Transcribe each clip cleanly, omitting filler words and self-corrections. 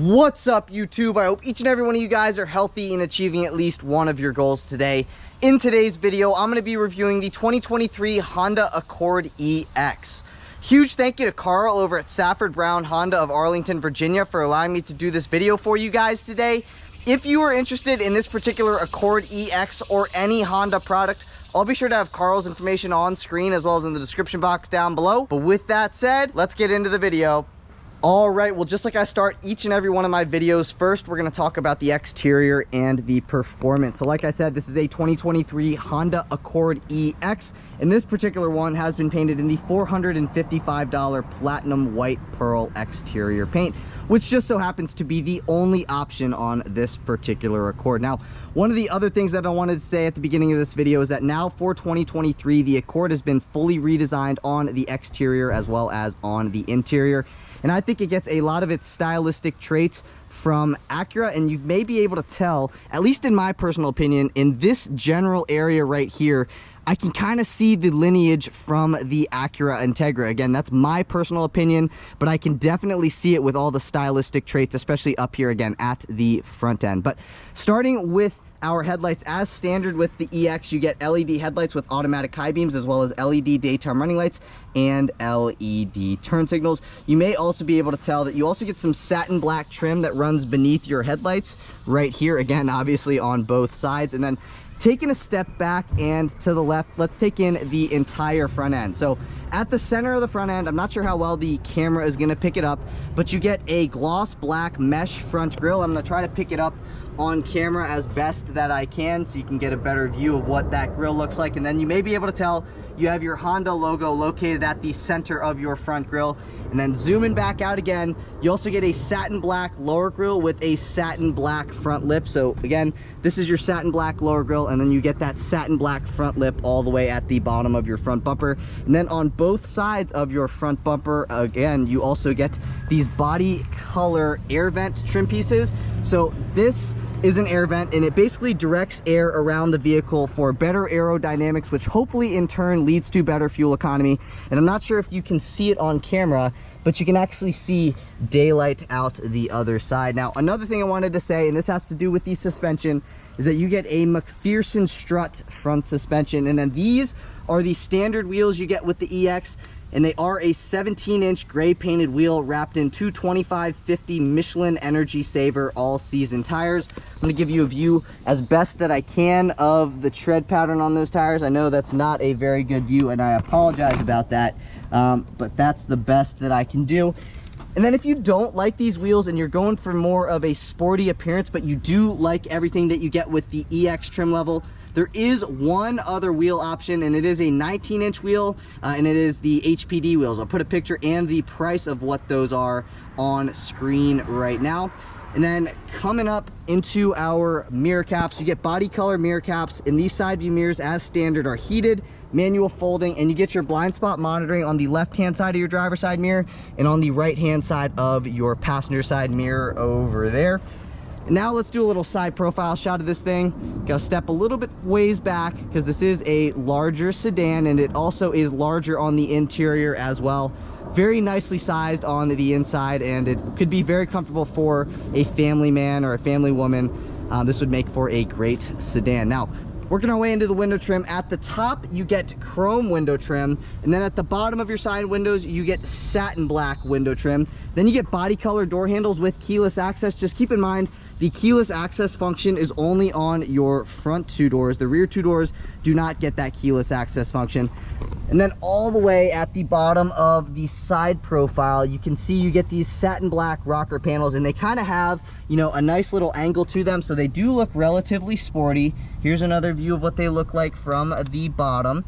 What's up, YouTube? I hope each and every one of you guys are healthy and achieving at least one of your goals today. In today's video, I'm going to be reviewing the 2023 Honda Accord EX. Huge thank you to Karl over at Safford Honda of Arlington, Virginia for allowing me to do this video for you guys today. If you are interested in this particular Accord EX or any Honda product, I'll be sure to have Karl's information on screen as well as in the description box down below. But with that said, let's get into the video. All right, well, just like I start each and every one of my videos, first we're going to talk about the exterior and the performance. So like I said, this is a 2023 Honda Accord EX, and this particular one has been painted in the $455 platinum white pearl exterior paint, which just so happens to be the only option on this particular Accord. Now, one of the other things that I wanted to say at the beginning of this video is that now for 2023, the Accord has been fully redesigned on the exterior as well as on the interior. And I think it gets a lot of its stylistic traits from Acura, and you may be able to tell, at least in my personal opinion, in this general area right here, I can kind of see the lineage from the Acura Integra. Again, that's my personal opinion, but I can definitely see it with all the stylistic traits, especially up here again at the front end. But starting with our headlights, as standard with the EX, you get LED headlights with automatic high beams as well as LED daytime running lights and LED turn signals. You may also be able to tell that you also get some satin black trim that runs beneath your headlights right here, again obviously on both sides. And then taking a step back and to the left, let's take in the entire front end. So at the center of the front end, I'm not sure how well the camera is going to pick it up, but you get a gloss black mesh front grille. I'm going to try to pick it up on camera as best that I can so you can get a better view of what that grille looks like. And then you may be able to tell you have your Honda logo located at the center of your front grille. And then zooming back out again, you also get a satin black lower grille with a satin black front lip. So again, this is your satin black lower grille, and then you get that satin black front lip all the way at the bottom of your front bumper. And then on both sides of your front bumper, again, you also get these body color air vent trim pieces. So this is an air vent, and it basically directs air around the vehicle for better aerodynamics, which hopefully in turn leads to better fuel economy. And I'm not sure if you can see it on camera, but you can actually see daylight out the other side. Now, another thing I wanted to say, and this has to do with the suspension, is that you get a McPherson strut front suspension. And then these are the standard wheels you get with the EX, and they are a 17-inch gray painted wheel wrapped in two 25/50 Michelin Energy Saver all-season tires. I'm going to give you a view as best that I can of the tread pattern on those tires. I know that's not a very good view, and I apologize about that, but that's the best that I can do. And then if you don't like these wheels and you're going for more of a sporty appearance, but you do like everything that you get with the EX trim level, there is one other wheel option, and it is a 19-inch wheel, and it is the HPD wheels. I'll put a picture and the price of what those are on screen right now. And then coming up into our mirror caps, you get body color mirror caps, and these side view mirrors as standard are heated, manual folding, and you get your blind spot monitoring on the left-hand side of your driver's side mirror and on the right-hand side of your passenger side mirror over there. And now let's do a little side profile shot of this thing. Gotta step a little bit ways back because this is a larger sedan, and it also is larger on the interior as well. Very nicely sized on the inside, and it could be very comfortable for a family man or a family woman. This would make for a great sedan. Now, working our way into the window trim, at the top you get chrome window trim, and then at the bottom of your side windows you get satin black window trim. Then you get body color door handles with keyless access. Just keep in mind, the keyless access function is only on your front two doors. The rear two doors do not get that keyless access function. And then all the way at the bottom of the side profile, you can see you get these satin black rocker panels, and they kind of have, you know, a nice little angle to them, so they do look relatively sporty. Here's another view of what they look like from the bottom.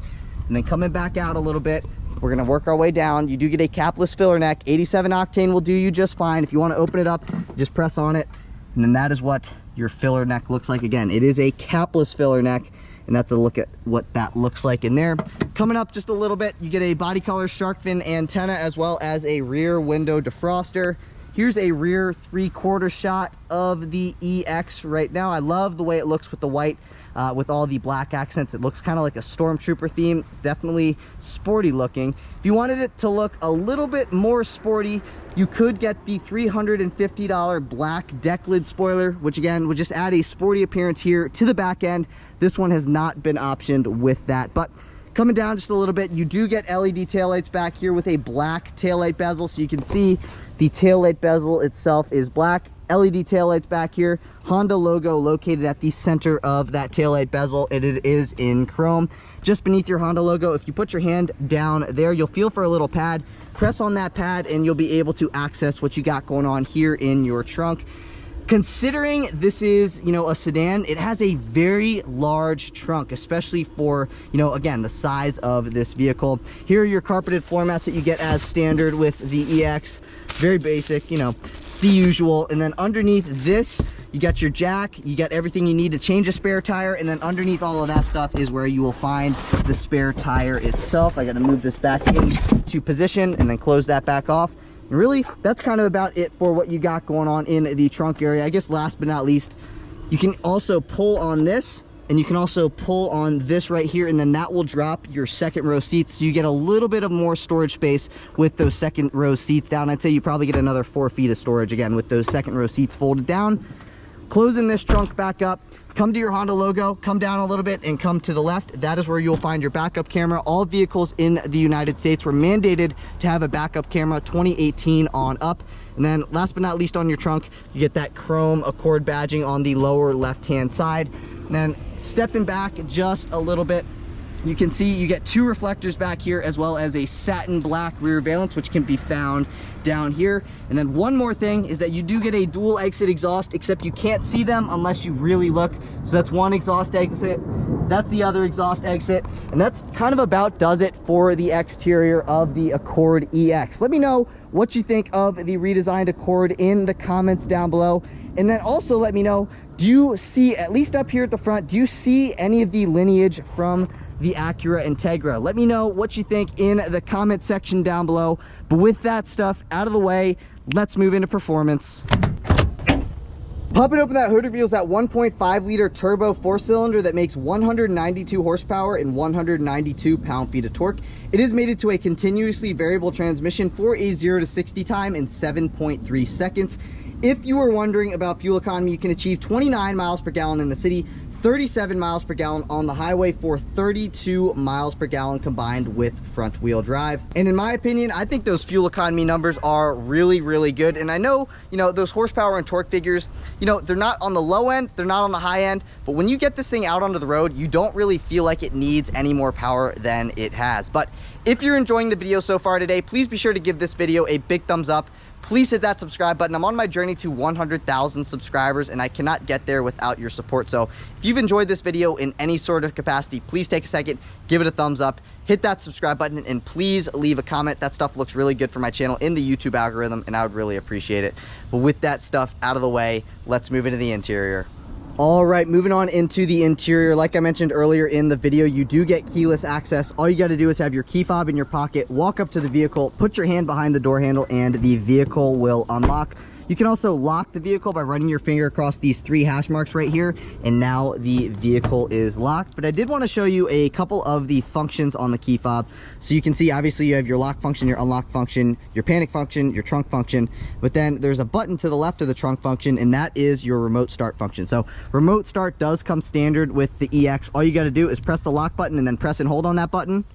And then coming back out a little bit, we're going to work our way down. You do get a capless filler neck. 87 octane will do you just fine. If you want to open it up, just press on it, and then that is what your filler neck looks like. Again, it is a capless filler neck, and that's a look at what that looks like in there. Coming up just a little bit, you get a body color shark fin antenna as well as a rear window defroster. Here's a rear 3/4 shot of the EX right now. I love the way it looks with the white, with all the black accents. It looks kind of like a stormtrooper theme, definitely sporty looking. If you wanted it to look a little bit more sporty, you could get the $350 black deck lid spoiler, which again would just add a sporty appearance here to the back end. This one has not been optioned with that, but coming down just a little bit, you do get LED taillights back here with a black taillight bezel, so you can see the taillight bezel itself is black. LED taillights back here, Honda logo located at the center of that taillight bezel, and it is in chrome. Just beneath your Honda logo, if you put your hand down there, you'll feel for a little pad. Press on that pad and you'll be able to access what you got going on here in your trunk. Considering this is, you know, a sedan, it has a very large trunk, especially for, you know, again, the size of this vehicle. Here are your carpeted floor mats that you get as standard with the EX. Very basic, you know, the usual. And then underneath this, you got your jack, you got everything you need to change a spare tire, and then underneath all of that stuff is where you will find the spare tire itself. I got to move this back into position and then close that back off. And really, that's kind of about it for what you got going on in the trunk area. I guess last but not least, you can also pull on this, and you can also pull on this right here, and then that will drop your second row seats, so you get a little bit of more storage space with those second row seats down. I'd say you probably get another 4 feet of storage again with those second row seats folded down. Closing this trunk back up, come to your Honda logo, come down a little bit and come to the left. That is where you'll find your backup camera. All vehicles in the United States were mandated to have a backup camera 2018 on up. And then last but not least, on your trunk, you get that chrome Accord badging on the lower left-hand side. And then stepping back just a little bit, you can see you get 2 reflectors back here, as well as a satin black rear valance, which can be found down here. And then one more thing is that you do get a dual exit exhaust, except you can't see them unless you really look. So that's one exhaust exit, that's the other exhaust exit, and that's kind of about does it for the exterior of the Accord EX. Let me know what you think of the redesigned Accord in the comments down below. And then also let me know, do you see, at least up here at the front, do you see any of the lineage from the Acura Integra? Let me know what you think in the comment section down below. But with that stuff out of the way, let's move into performance. Popping open that hood reveals that 1.5 liter turbo 4-cylinder that makes 192 horsepower and 192 pound-feet of torque. It is mated to a continuously variable transmission for a 0 to 60 time in 7.3 seconds. If you were wondering about fuel economy, you can achieve 29 miles per gallon in the city, 37 miles per gallon on the highway, for 32 miles per gallon combined with front wheel drive. And in my opinion, I think those fuel economy numbers are really, really good. And I know, you know, those horsepower and torque figures, you know, they're not on the low end, they're not on the high end, but when you get this thing out onto the road, you don't really feel like it needs any more power than it has. But if you're enjoying the video so far today, please be sure to give this video a big thumbs up. Please hit that subscribe button. I'm on my journey to 100,000 subscribers, and I cannot get there without your support. So if you've enjoyed this video in any sort of capacity, please take a second, give it a thumbs up, hit that subscribe button, and please leave a comment. That stuff looks really good for my channel in the YouTube algorithm, and I would really appreciate it. But with that stuff out of the way, let's move into the interior. All right, moving on into the interior. Like I mentioned earlier in the video, you do get keyless access. All you got to do is have your key fob in your pocket, walk up to the vehicle, put your hand behind the door handle, and the vehicle will unlock. You can also lock the vehicle by running your finger across these 3 hash marks right here, and now the vehicle is locked. But I did want to show you a couple of the functions on the key fob. So you can see, obviously, you have your lock function, your unlock function, your panic function, your trunk function, but then there's a button to the left of the trunk function, and that is your remote start function. So remote start does come standard with the EX. All you got to do is press the lock button and then press and hold on that button,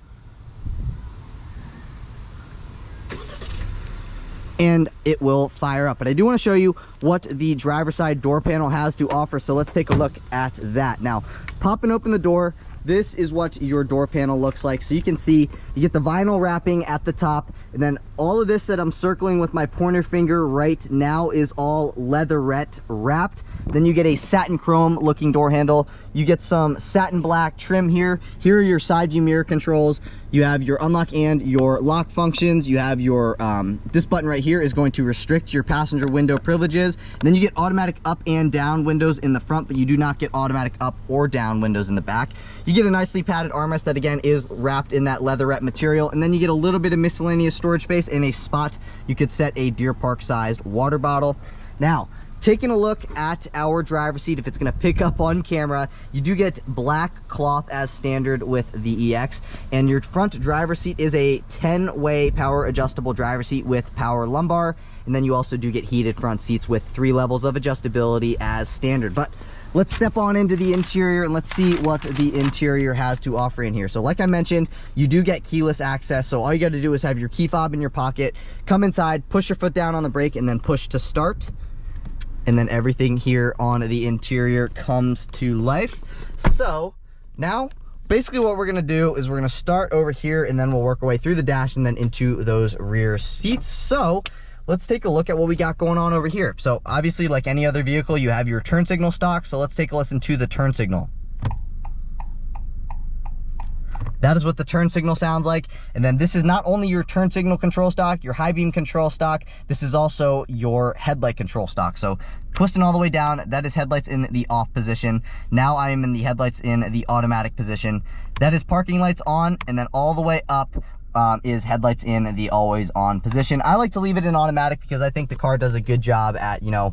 and it will fire up. But I do want to show you what the driver's side door panel has to offer, so let's take a look at that. Now, popping open the door, this is what your door panel looks like. So you can see you get the vinyl wrapping at the top, and then all of this that I'm circling with my pointer finger right now is all leatherette wrapped. Then you get a satin chrome looking door handle. You get some satin black trim here. Here are your side view mirror controls. You have your unlock and your lock functions. You have your, this button right here is going to restrict your passenger window privileges. And then you get automatic up and down windows in the front, but you do not get automatic up or down windows in the back. You get a nicely padded armrest that again is wrapped in that leatherette material. And then you get a little bit of miscellaneous storage space and a spot you could set a Deer Park sized water bottle. Now, taking a look at our driver's seat, if it's going to pick up on camera, you do get black cloth as standard with the EX, and your front driver's seat is a 10-way power adjustable driver's seat with power lumbar, and then you also do get heated front seats with 3 levels of adjustability as standard. But let's step on into the interior and let's see what the interior has to offer in here. So like I mentioned, you do get keyless access, so all you got to do is have your key fob in your pocket, come inside, push your foot down on the brake, and then push to start. And then everything here on the interior comes to life. So now basically what we're gonna do is we're gonna start over here, and then we'll work our way through the dash and then into those rear seats. So let's take a look at what we got going on over here. So obviously, like any other vehicle, you have your turn signal stock. So let's take a listen to the turn signal. That is what the turn signal sounds like. And then this is not only your turn signal control stock, your high beam control stock, this is also your headlight control stock. So twisting all the way down, that is headlights in the off position. Now I am in the headlights in the automatic position. That is parking lights on, and then all the way up is headlights in the always on position. I like to leave it in automatic because I think the car does a good job at, you know,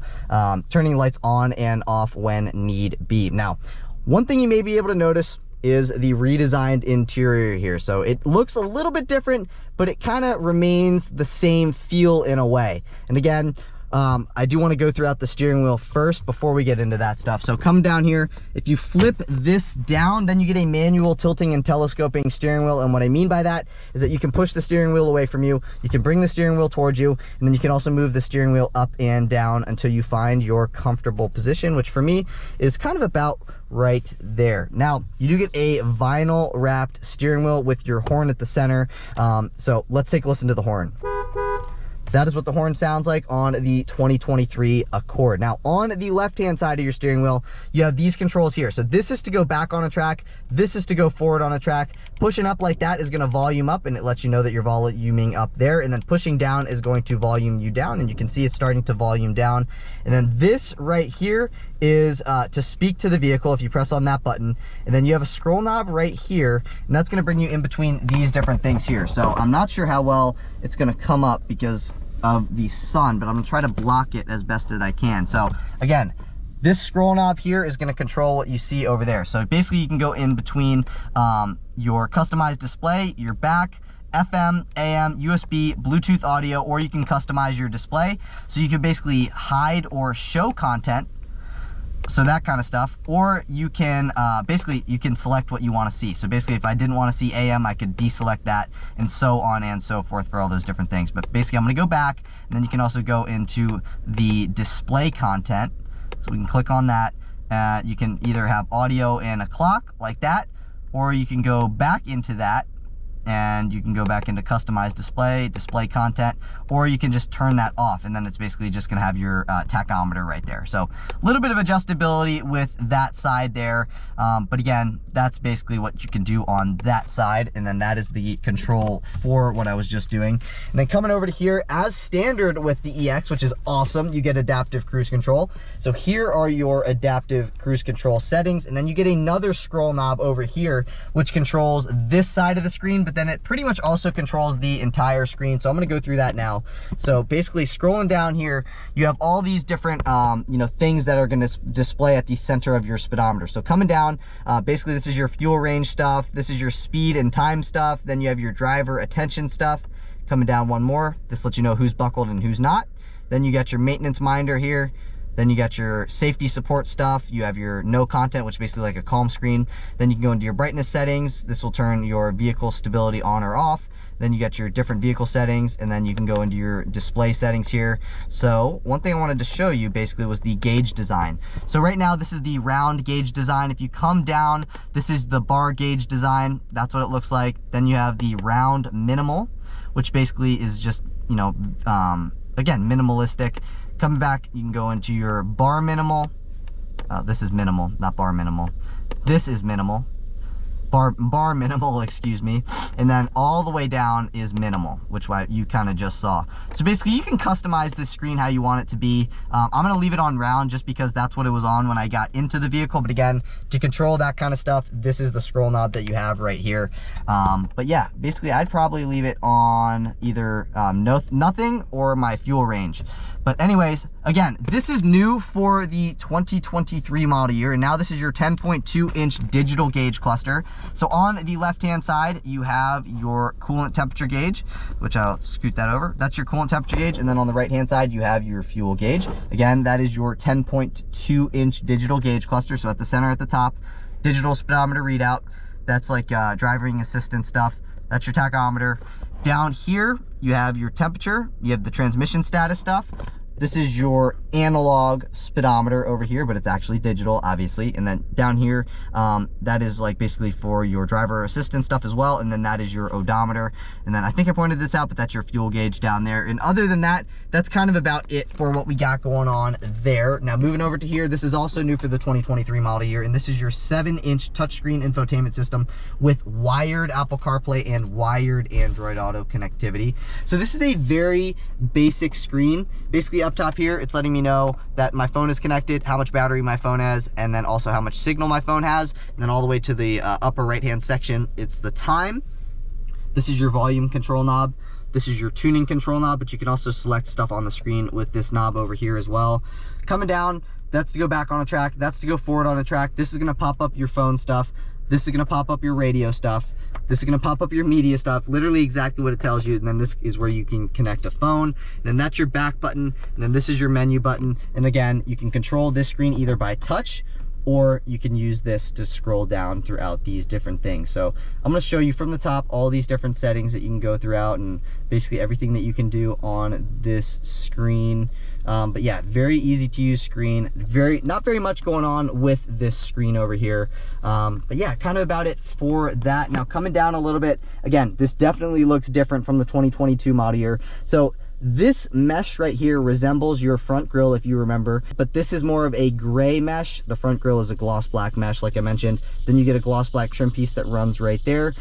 turning lights on and off when need be. Now, one thing you may be able to notice is the redesigned interior here. So it looks a little bit different, but it kind of remains the same feel in a way. And again, I do want to go throughout the steering wheel first before we get into that stuff. So come down here, if you flip this down, then you get a manual tilting and telescoping steering wheel. And what I mean by that is that you can push the steering wheel away from you, you can bring the steering wheel towards you, and then you can also move the steering wheel up and down until you find your comfortable position, which for me is kind of about right there. Now, you do get a vinyl wrapped steering wheel with your horn at the center. So let's take a listen to the horn. That is what the horn sounds like on the 2023 Accord. Now, on the left-hand side of your steering wheel, you have these controls here. So this is to go back on a track. This is to go forward on a track. Pushing up like that is going to volume up, and it lets you know that you're voluming up there. And then pushing down is going to volume you down, and you can see it's starting to volume down. And then this right here is to speak to the vehicle if you press on that button. And then you have a scroll knob right here, and that's going to bring you in between these different things here. So I'm not sure how well it's going to come up because of the sun, but I'm gonna try to block it as best as I can. So again, this scroll knob here is going to control what you see over there. So basically you can go in between your customized display, your back, FM, AM, USB, Bluetooth audio, or you can customize your display. So you can basically hide or show content, so that kind of stuff, or you can basically you can select what you want to see. So basically, if I didn't want to see AM, I could deselect that, and so on and so forth for all those different things. But basically, I'm going to go back, and then you can also go into the display content. So we can click on that. You can either have audio and a clock like that, or you can go back into that, and you can go back into customized display content, or you can just turn that off, and then it's basically just gonna have your tachometer right there. So a little bit of adjustability with that side there, but again, that's basically what you can do on that side, and then that is the control for what I was just doing. And then coming over to here, as standard with the EX, which is awesome, you get adaptive cruise control. So here are your adaptive cruise control settings, and then you get another scroll knob over here, which controls this side of the screen, but then it pretty much also controls the entire screen. So I'm going to go through that now. So basically, scrolling down here, you have all these different things that are going to display at the center of your speedometer. So coming down, basically this is your fuel range stuff, this is your speed and time stuff, then you have your driver attention stuff. Coming down one more, this lets you know who's buckled and who's not. Then you got your maintenance minder here. Then you got your safety support stuff. You have your no content, which is basically like a calm screen. Then you can go into your brightness settings. This will turn your vehicle stability on or off. Then you got your different vehicle settings, and then you can go into your display settings here. So one thing I wanted to show you basically was the gauge design. So right now, this is the round gauge design. If you come down, this is the bar gauge design. That's what it looks like. Then you have the round minimal, which basically is just, again, minimalistic. Coming back, you can go into your bar minimal. This is minimal, not bar minimal. This is minimal. bar minimal, excuse me, and then all the way down is minimal, which you kind of just saw. So basically you can customize this screen how you want it to be. I'm going to leave it on round just because that's what it was on when I got into the vehicle, but again, to control that kind of stuff, this is the scroll knob that you have right here. But yeah, basically I'd probably leave it on either nothing or my fuel range. But anyways, again, this is new for the 2023 model year, and now this is your 10.2-inch digital gauge cluster. So on the left-hand side, you have your coolant temperature gauge, which I'll scoot that over. That's your coolant temperature gauge, and then on the right-hand side, you have your fuel gauge. Again, that is your 10.2-inch digital gauge cluster. So at the center at the top, digital speedometer readout. That's like driving assistance stuff. That's your tachometer. Down here, you have your temperature. You have the transmission status stuff. This is your analog speedometer over here, but it's actually digital, obviously. And then down here, that is like basically for your driver assistance stuff as well. And then that is your odometer. And then I think I pointed this out, but that's your fuel gauge down there. And other than that, that's kind of about it for what we got going on there. Now moving over to here, this is also new for the 2023 model year. And this is your 7-inch touchscreen infotainment system with wired Apple CarPlay and wired Android Auto connectivity. So this is a very basic screen. Basically up top here, it's letting me know that my phone is connected, how much battery my phone has, and then also how much signal my phone has. And then all the way to the upper right-hand section, it's the time. This is your volume control knob. This is your tuning control knob, but you can also select stuff on the screen with this knob over here as well. Coming down, that's to go back on a track. That's to go forward on a track. This is gonna pop up your phone stuff. This is gonna pop up your radio stuff. This is gonna pop up your media stuff, literally exactly what it tells you. And then this is where you can connect a phone. And then that's your back button. And then this is your menu button. And again, you can control this screen either by touch, or you can use this to scroll down throughout these different things. So I'm gonna show you from the top all these different settings that you can go throughout and basically everything that you can do on this screen. But yeah, very easy to use screen. Not very much going on with this screen over here. But yeah, kind of about it for that. Now coming down a little bit, again, this definitely looks different from the 2022 model year. So this mesh right here resembles your front grille, if you remember, but this is more of a gray mesh. The front grille is a gloss black mesh, like I mentioned. Then you get a gloss black trim piece that runs right there.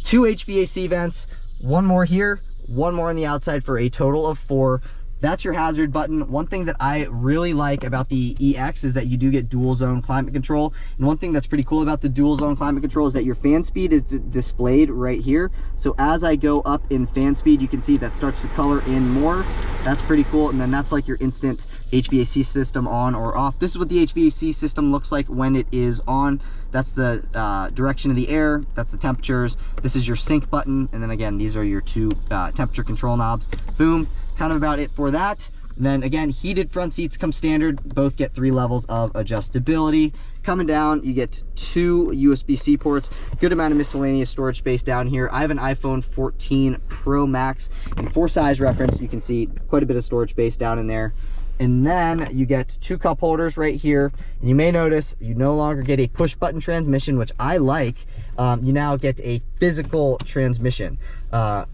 2 HVAC vents, one more here, one more on the outside for a total of 4. That's your hazard button. One thing that I really like about the EX is that you do get dual zone climate control. And one thing that's pretty cool about the dual zone climate control is that your fan speed is displayed right here. So as I go up in fan speed, you can see that starts to color in more. That's pretty cool. And then that's like your instant HVAC system on or off. This is what the HVAC system looks like when it is on. That's the direction of the air. That's the temperatures. This is your sync button. And then again, these are your 2 temperature control knobs. Boom. Kind of about it for that. And then again, heated front seats come standard. Both get 3 levels of adjustability. Coming down, you get 2 USB-C ports. Good amount of miscellaneous storage space down here. I have an iPhone 14 Pro Max, and for size reference, you can see quite a bit of storage space down in there. And then you get 2 cup holders right here. And you may notice you no longer get a push button transmission, which I like. You now get a physical transmission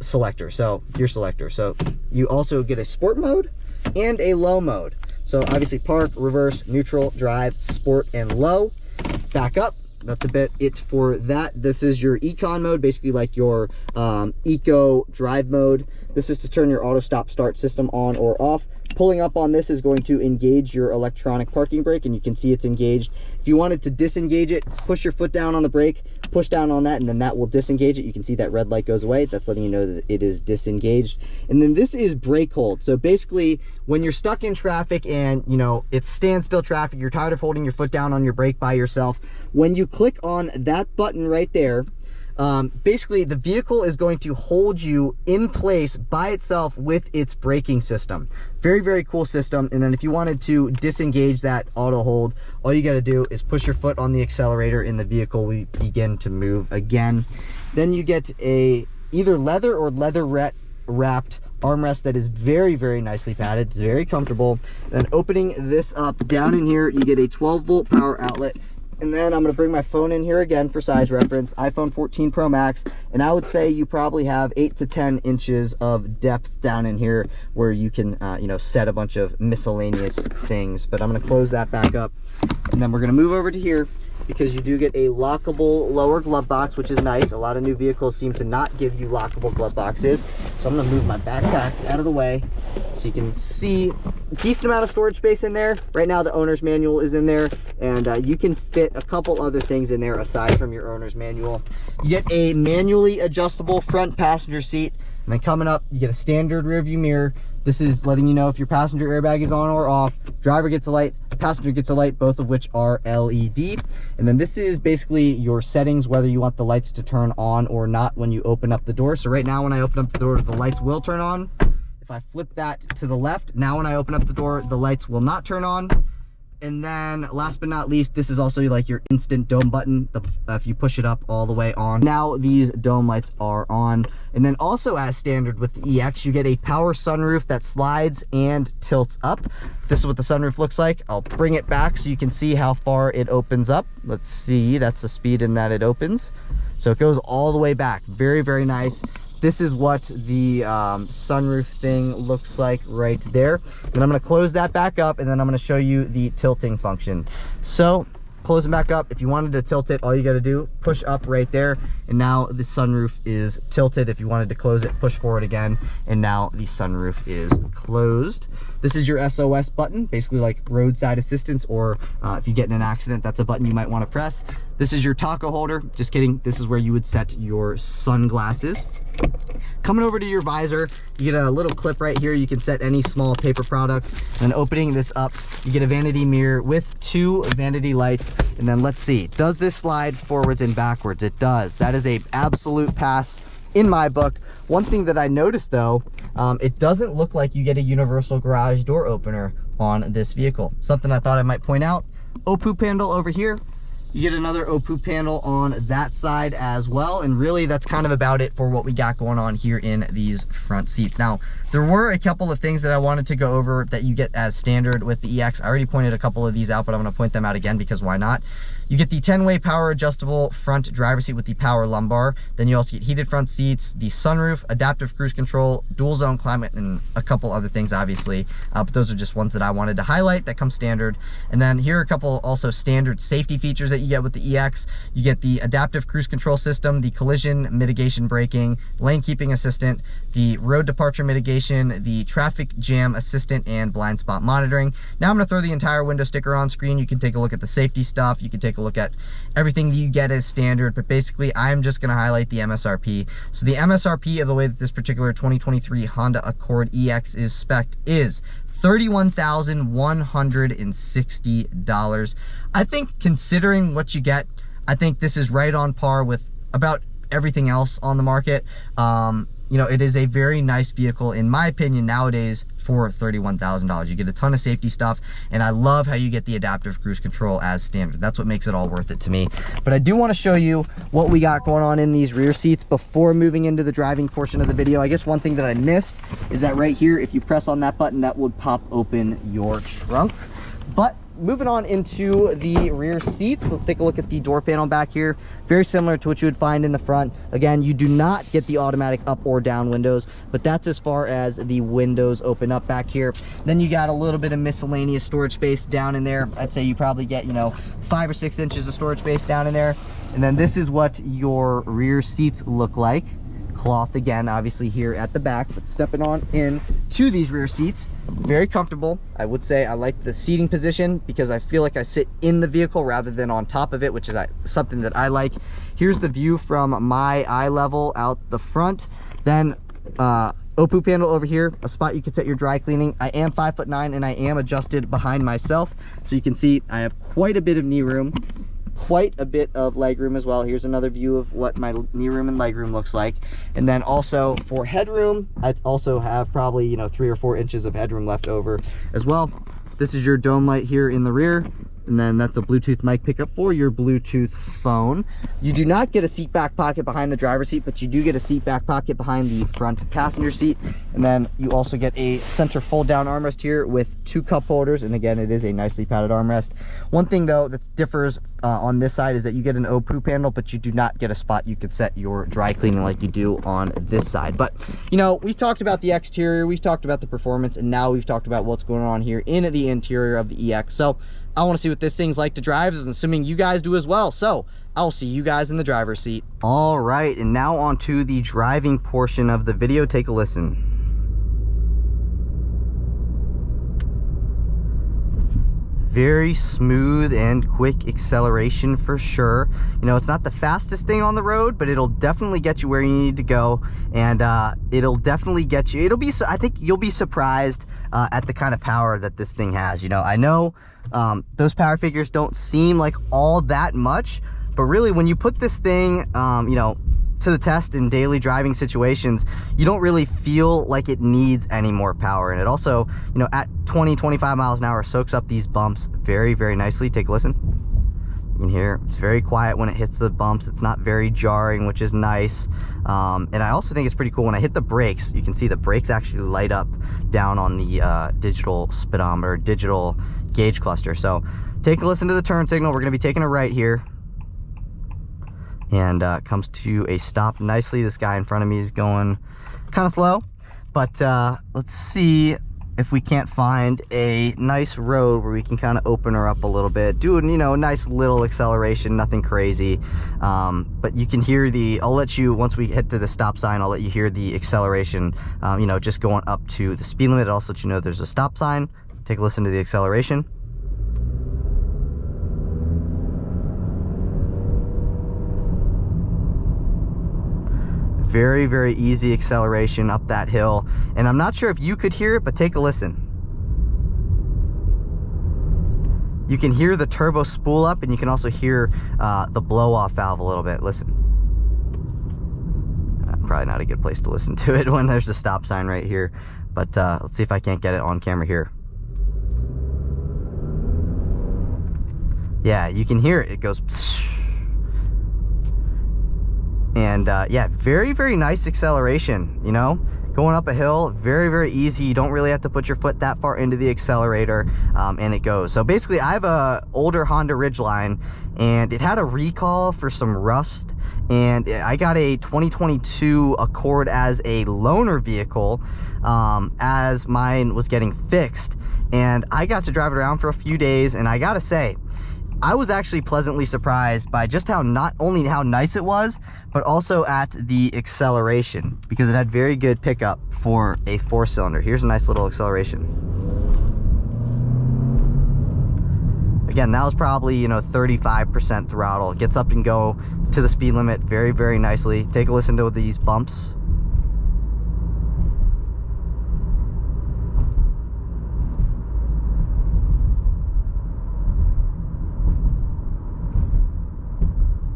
selector, so gear selector. So you also get a sport mode and a low mode. So obviously park, reverse, neutral, drive, sport, and low. Back up. That's a bit it for that. This is your econ mode, basically like your eco drive mode. This is to turn your auto stop start system on or off. Pulling up on this is going to engage your electronic parking brake, and you can see it's engaged. If you wanted to disengage it, push your foot down on the brake, push down on that, and then that will disengage it. You can see that red light goes away. That's letting you know that it is disengaged. And then this is brake hold. So basically, when you're stuck in traffic and it's standstill traffic, you're tired of holding your foot down on your brake by yourself, when you click on that button right there, basically the vehicle is going to hold you in place by itself with its braking system. Very, very cool system. And then if you wanted to disengage that auto hold, all you got to do is push your foot on the accelerator and the vehicle will begin to move again. Then you get a either leather or leather wrapped armrest that is very, very nicely padded. It's very comfortable. And opening this up, down in here you get a 12-volt power outlet. And then I'm going to bring my phone in here again for size reference, iPhone 14 Pro Max, and I would say you probably have 8 to 10 inches of depth down in here where you can, set a bunch of miscellaneous things. But I'm going to close that back up, and then we're going to move over to here. because you do get a lockable lower glove box, which is nice. A lot of new vehicles seem to not give you lockable glove boxes. So I'm gonna move my backpack out of the way so you can see a decent amount of storage space in there. Right now the owner's manual is in there, and you can fit a couple other things in there aside from your owner's manual. You get a manually adjustable front passenger seat, and then coming up you get a standard rear view mirror. This is letting you know if your passenger airbag is on or off. Driver gets a light, passenger gets a light, both of which are LED. And then this is basically your settings, whether you want the lights to turn on or not when you open up the door. So right now when I open up the door, the lights will turn on. If I flip that to the left, now when I open up the door, the lights will not turn on. And then last but not least, this is also like your instant dome button. If you push it up all the way on, now these dome lights are on. And then also as standard with the EX, you get a power sunroof that slides and tilts up. This is what the sunroof looks like. I'll bring it back so you can see how far it opens up. Let's see, that's the speed in that it opens. So it goes all the way back. Very, very nice. This is what the sunroof thing looks like right there. Then I'm gonna close that back up, and then I'm gonna show you the tilting function. So closing back up, if you wanted to tilt it, all you gotta do, push up right there, and now the sunroof is tilted. If you wanted to close it, push forward again, and now the sunroof is closed. This is your SOS button, basically like roadside assistance, or if you get in an accident, that's a button you might wanna press. This is your taco holder. Just kidding, this is where you would set your sunglasses. Coming over to your visor, you get a little clip right here. You can set any small paper product. And then opening this up, you get a vanity mirror with 2 vanity lights. And then let's see, does this slide forwards and backwards? It does. That is a absolute pass in my book. One thing that I noticed though, it doesn't look like you get a universal garage door opener on this vehicle. Something I thought I might point out. OPU panel over here. You get another OPU panel on that side as well, and really that's kind of about it for what we got going on here in these front seats. Now, there were a couple of things that I wanted to go over that you get as standard with the EX. I already pointed a couple of these out, but I'm going to point them out again because why not? You get the 10-way power adjustable front driver's seat with the power lumbar. Then you also get heated front seats, the sunroof, adaptive cruise control, dual zone climate, and a couple other things obviously. But those are just ones that I wanted to highlight that come standard. And then here are a couple also standard safety features that you get with the EX. You get the adaptive cruise control system, the collision mitigation braking, lane keeping assistant, the road departure mitigation, the traffic jam assistant, and blind spot monitoring. Now I'm going to throw the entire window sticker on screen. You can take a look at the safety stuff. You can take a look at everything you get as standard, but basically I'm just going to highlight the MSRP. So the MSRP of the way that this particular 2023 Honda Accord EX is spec'd is $31,160. I think considering what you get, I think this is right on par with about everything else on the market. You know, it is a very nice vehicle in my opinion nowadays for $31,000. You get a ton of safety stuff, and I love how you get the adaptive cruise control as standard. That's what makes it all worth it to me. But I do want to show you what we got going on in these rear seats before moving into the driving portion of the video. I guess one thing that I missed is that right here, if you press on that button, that would pop open your trunk. But moving on into the rear seats, let's take a look at the door panel back here. Very similar to what you would find in the front. Again, you do not get the automatic up or down windows, but that's as far as the windows open up back here. Then you got a little bit of miscellaneous storage space down in there. I'd say you probably get, you know, 5 or 6 inches of storage space down in there. And then this is what your rear seats look like. Cloth again, obviously here at the back, but stepping on in to these rear seats, very comfortable. I would say I like the seating position because I feel like I sit in the vehicle rather than on top of it, which is something that I like. Here's the view from my eye level out the front. Then OPU panel over here, a spot you can set your dry cleaning. I am 5'9" and I am adjusted behind myself, so you can see I have quite a bit of knee room, quite a bit of leg room as well. Here's another view of what my knee room and leg room looks like. And then also for headroom, I also have probably, you know, 3 or 4 inches of headroom left over as well. This is your dome light here in the rear. And then that's a Bluetooth mic pickup for your Bluetooth phone. You do not get a seat back pocket behind the driver's seat, but you do get a seat back pocket behind the front passenger seat. And then you also get a center fold down armrest here with 2 cup holders. And again, it is a nicely padded armrest. One thing though that differs on this side is that you get an OPU panel, but you do not get a spot you could set your dry cleaning like you do on this side. But you know, we've talked about the exterior, we've talked about the performance, and now we've talked about what's going on here in the interior of the EX. So I want to see what this thing's like to drive, I'm assuming you guys do as well. So I'll see you guys in the driver's seat. All right, and now on to the driving portion of the video. Take a listen. Very smooth and quick acceleration for sure. You know, it's not the fastest thing on the road, but it'll definitely get you where you need to go, and it'll definitely get you, I think you'll be surprised at the kind of power that this thing has. You know, I know those power figures don't seem like all that much, but really when you put this thing you know, to the test in daily driving situations, you don't really feel like it needs any more power. And it also, you know, at 20-25 miles an hour soaks up these bumps very, very nicely. Take a listen. You can hear it's very quiet when it hits the bumps. It's not very jarring, which is nice. And I also think it's pretty cool when I hit the brakes, you can see the brakes actually light up down on the digital speedometer, digital gauge cluster. So take a listen to the turn signal. We're going to be taking a right here, and comes to a stop nicely. This guy in front of me is going kind of slow, but let's see if we can't find a nice road where we can kind of open her up a little bit, doing, you know, a nice little acceleration, nothing crazy. But you can hear the, I'll let you, once we hit to the stop sign, I'll let you hear the acceleration, you know, just going up to the speed limit. I'll also let you know there's a stop sign. Take a listen to the acceleration. Very, very easy acceleration up that hill. And I'm not sure if you could hear it, but take a listen. You can hear the turbo spool up, and you can also hear the blow-off valve a little bit. Listen. Probably not a good place to listen to it when there's a stop sign right here. But let's see if I can't get it on camera here. Yeah, you can hear it. It goes... Psh. And yeah, very, very nice acceleration, you know, going up a hill, very, very easy. You don't really have to put your foot that far into the accelerator, and it goes. So basically, I have a older Honda Ridgeline, and it had a recall for some rust, and I got a 2022 Accord as a loaner vehicle as mine was getting fixed, and I got to drive it around for a few days, and I gotta say, I was actually pleasantly surprised by just how, not only how nice it was, but also at the acceleration, because it had very good pickup for a 4-cylinder. Here's a nice little acceleration. Again, that was probably, you know, 35% throttle. It gets up and go to the speed limit very, very nicely. Take a listen to these bumps.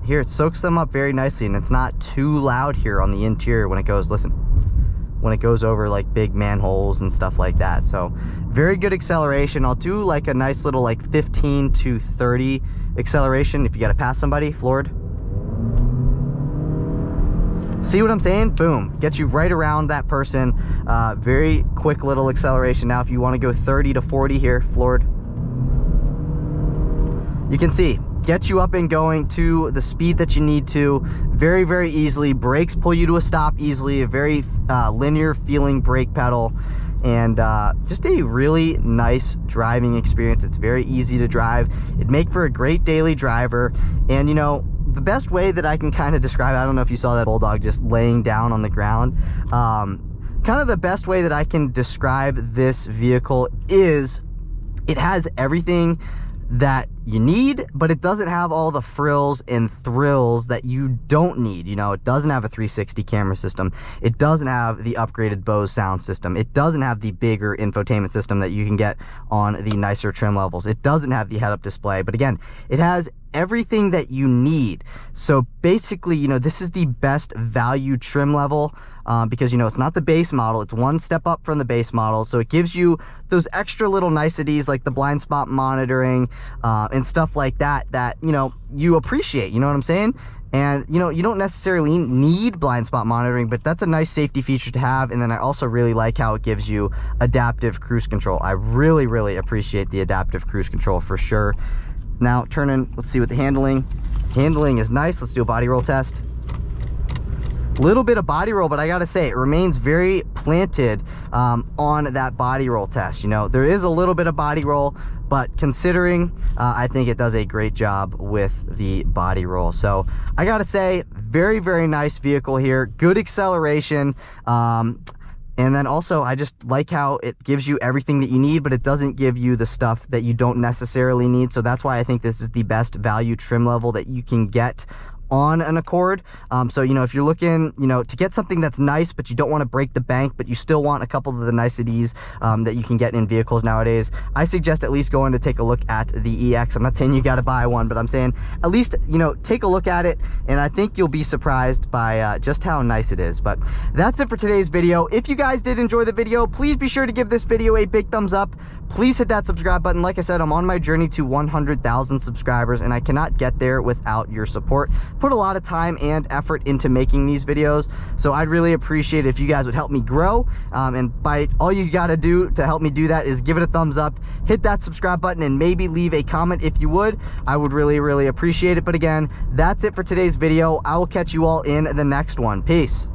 Here, it soaks them up very nicely, and it's not too loud here on the interior when it goes, listen, when it goes over like big manholes and stuff like that. So very good acceleration. I'll do like a nice little like 15 to 30 acceleration if you got to pass somebody floored. See what I'm saying? Boom, gets you right around that person. Very quick little acceleration. Now if you want to go 30 to 40 here floored, you can see, get you up and going to the speed that you need to very, very easily. Brakes pull you to a stop easily. A very linear feeling brake pedal, and just a really nice driving experience. It's very easy to drive. It'd make for a great daily driver. And you know, the best way that I can kind of describe it, I don't know if you saw that bulldog just laying down on the ground, kind of the best way that I can describe this vehicle is it has everything that you need, but it doesn't have all the frills and thrills that you don't need. You know, it doesn't have a 360 camera system. It doesn't have the upgraded Bose sound system. It doesn't have the bigger infotainment system that you can get on the nicer trim levels. It doesn't have the head-up display, but again, it has everything that you need. So basically, you know, this is the best value trim level because, you know, it's not the base model. It's one step up from the base model. So it gives you those extra little niceties like the blind spot monitoring and stuff like that, that, you know, you appreciate, you know what I'm saying? And, you know, you don't necessarily need blind spot monitoring, but that's a nice safety feature to have. And then I also really like how it gives you adaptive cruise control. I really, really appreciate the adaptive cruise control for sure. Now turning, let's see what the handling is nice. Let's do a body roll test. Little bit of body roll, but I gotta say it remains very planted on that body roll test. You know, there is a little bit of body roll, but considering, I think it does a great job with the body roll. So I gotta say, very, very nice vehicle here, good acceleration. And then also, I just like how it gives you everything that you need, but it doesn't give you the stuff that you don't necessarily need. So that's why I think this is the best value trim level that you can get on an Accord. So, you know, if you're looking, you know, to get something that's nice, but you don't want to break the bank, but you still want a couple of the niceties that you can get in vehicles nowadays, I suggest at least going to take a look at the EX. I'm not saying you got to buy one, but I'm saying at least, you know, take a look at it, and I think you'll be surprised by just how nice it is. But that's it for today's video. If you guys did enjoy the video, please be sure to give this video a big thumbs up. Please hit that subscribe button. Like I said, I'm on my journey to 100,000 subscribers, and I cannot get there without your support. Put a lot of time and effort into making these videos, so I'd really appreciate it if you guys would help me grow. And by all you got to do to help me do that is give it a thumbs up, hit that subscribe button, and maybe leave a comment if you would. I would really, really appreciate it. But again, that's it for today's video. I will catch you all in the next one. Peace.